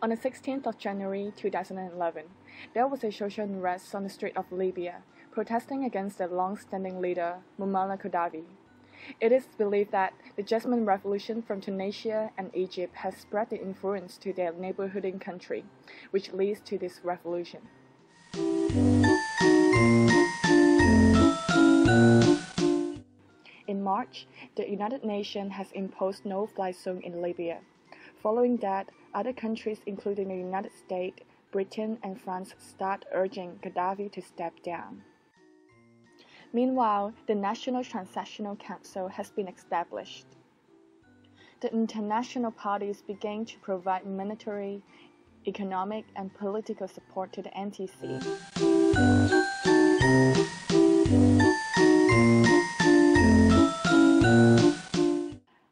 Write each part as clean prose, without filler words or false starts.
On the 16th of January 2011, there was a social unrest on the street of Libya, protesting against the long-standing leader, Muammar Gaddafi. It is believed that the Jasmine Revolution from Tunisia and Egypt has spread the influence to their neighboring country, which leads to this revolution. In March, the United Nations has imposed no-fly zone in Libya. Following that, other countries including the United States, Britain and France start urging Gaddafi to step down. Meanwhile, the National Transitional Council has been established. The international parties began to provide military, economic and political support to the NTC.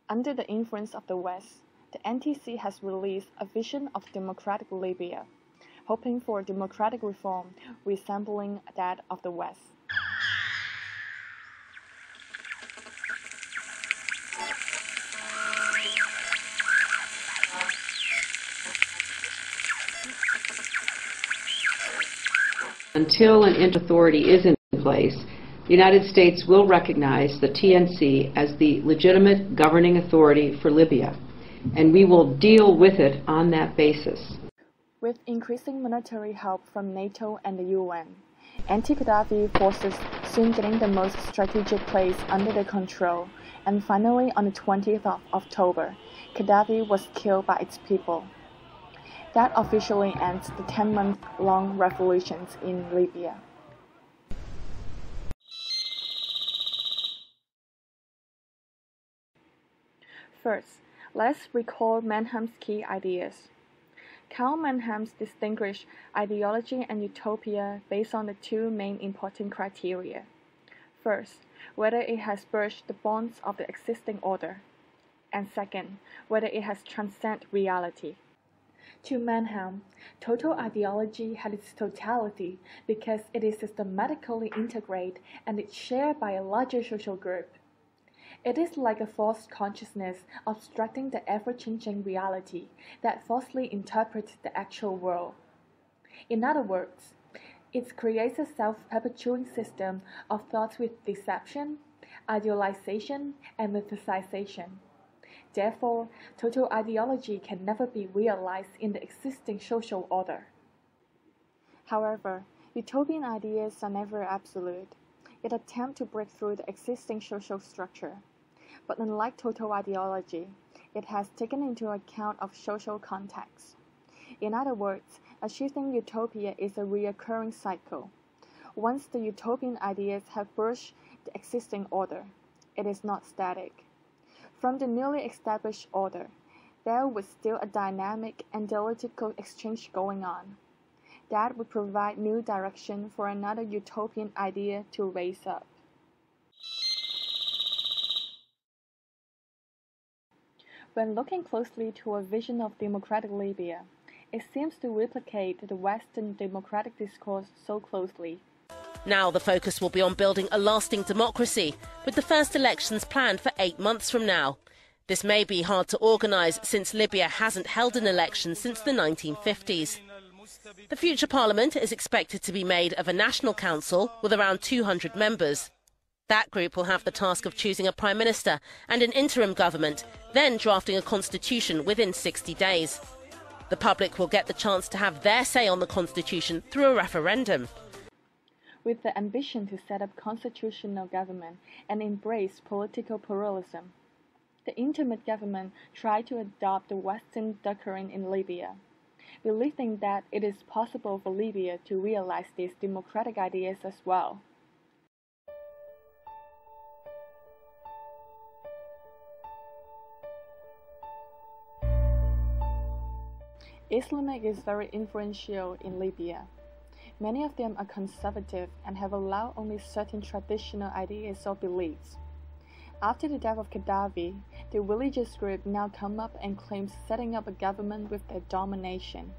Under the influence of the West, the NTC has released a vision of democratic Libya, hoping for democratic reform resembling that of the West. Until an authority is in place, the United States will recognize the TNC as the legitimate governing authority for Libya, and we will deal with it on that basis. With increasing military help from NATO and the UN, anti-Gaddafi forces soon gained the most strategic place under their control, and finally on the 20th of October, Gaddafi was killed by its people. That officially ends the 10-month-long revolutions in Libya. First, let us recall Mannheim's key ideas. Karl Mannheim distinguished ideology and utopia based on the two main important criteria. First, whether it has burst the bonds of the existing order, and second, whether it has transcended reality. To Mannheim, total ideology had its totality because it is systematically integrated and it's shared by a larger social group. It is like a false consciousness obstructing the ever-changing reality that falsely interprets the actual world. In other words, it creates a self-perpetuating system of thoughts with deception, idealization, and mythicization. Therefore, total ideology can never be realized in the existing social order. However, utopian ideas are never absolute. It attempts to break through the existing social structure. But unlike total ideology, it has taken into account of social context. In other words, achieving utopia is a recurring cycle. Once the utopian ideas have burst the existing order, it is not static. From the newly established order, there was still a dynamic and dialectical exchange going on. That would provide new direction for another utopian idea to raise up. When looking closely to a vision of democratic Libya, it seems to replicate the Western democratic discourse so closely. Now the focus will be on building a lasting democracy, with the first elections planned for 8 months from now. This may be hard to organise since Libya hasn't held an election since the 1950s. The future parliament is expected to be made of a national council with around 200 members. That group will have the task of choosing a prime minister and an interim government, then drafting a constitution within 60 days. The public will get the chance to have their say on the constitution through a referendum. With the ambition to set up constitutional government and embrace political pluralism, the interim government tried to adopt the Western doctrine in Libya, believing that it is possible for Libya to realize these democratic ideas as well. Islamic is very influential in Libya. Many of them are conservative and have allowed only certain traditional ideas or beliefs. After the death of Gaddafi, the religious group now come up and claims setting up a government with their domination.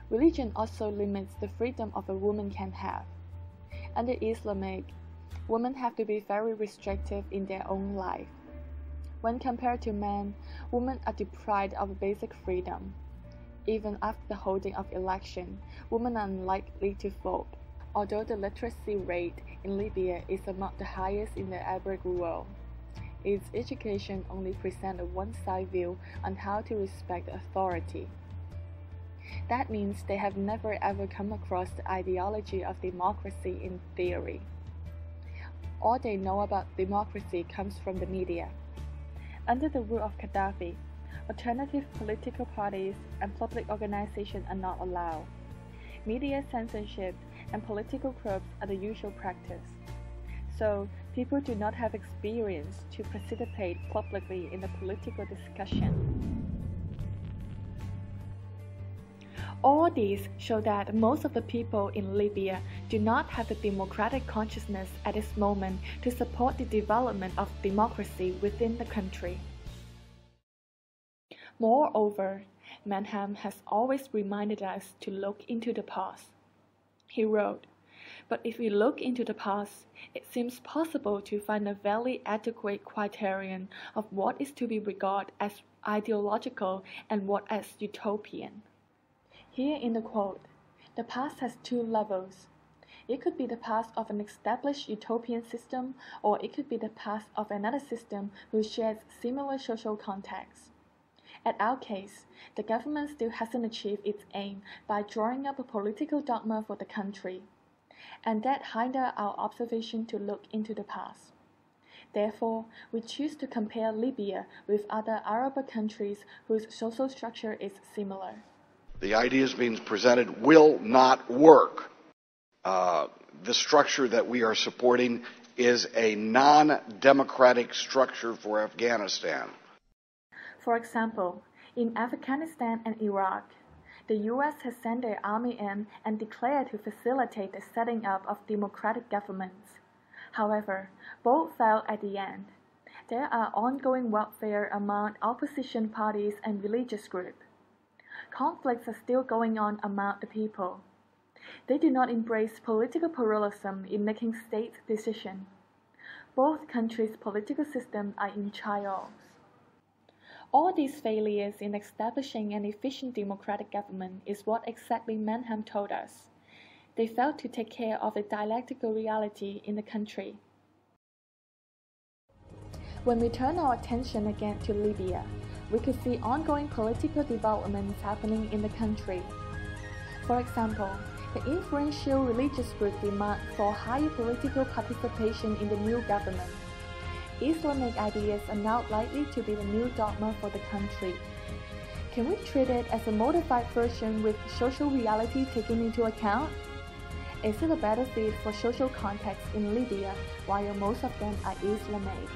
Religion also limits the freedom of a woman can have. Under Islamic, women have to be very restrictive in their own life. When compared to men, women are deprived of basic freedom. Even after the holding of election, women are unlikely to vote, although the literacy rate in Libya is among the highest in the Arab world. Its education only presents a one-side view on how to respect authority. That means they have never ever come across the ideology of democracy in theory. All they know about democracy comes from the media. Under the rule of Gaddafi, alternative political parties and public organizations are not allowed. Media censorship and political coups are the usual practice. So, people do not have experience to participate publicly in the political discussion. All these show that most of the people in Libya do not have the democratic consciousness at this moment to support the development of democracy within the country. Moreover, Mannheim has always reminded us to look into the past. He wrote, "But if we look into the past, it seems possible to find a very adequate criterion of what is to be regarded as ideological and what as utopian." Here in the quote, the past has two levels. It could be the past of an established utopian system, or it could be the past of another system who shares similar social contexts. At our case, the government still hasn't achieved its aim by drawing up a political dogma for the country, and that hinders our observation to look into the past. Therefore, we choose to compare Libya with other Arab countries whose social structure is similar. The ideas being presented will not work. The structure that we are supporting is a non-democratic structure for Afghanistan. For example, in Afghanistan and Iraq, the U.S. has sent their army in and declared to facilitate the setting up of democratic governments. However, both failed at the end. There are ongoing warfare among opposition parties and religious groups. Conflicts are still going on among the people. They do not embrace political pluralism in making state decisions. Both countries' political systems are in chaos. All these failures in establishing an efficient democratic government is what exactly Mannheim told us. They failed to take care of the dialectical reality in the country. When we turn our attention again to Libya, we could see ongoing political developments happening in the country. For example, the influential religious group demand for higher political participation in the new government. Islamic ideas are now likely to be the new dogma for the country. Can we treat it as a modified version with social reality taken into account? Is it a better fit for social context in Libya while most of them are Islamic?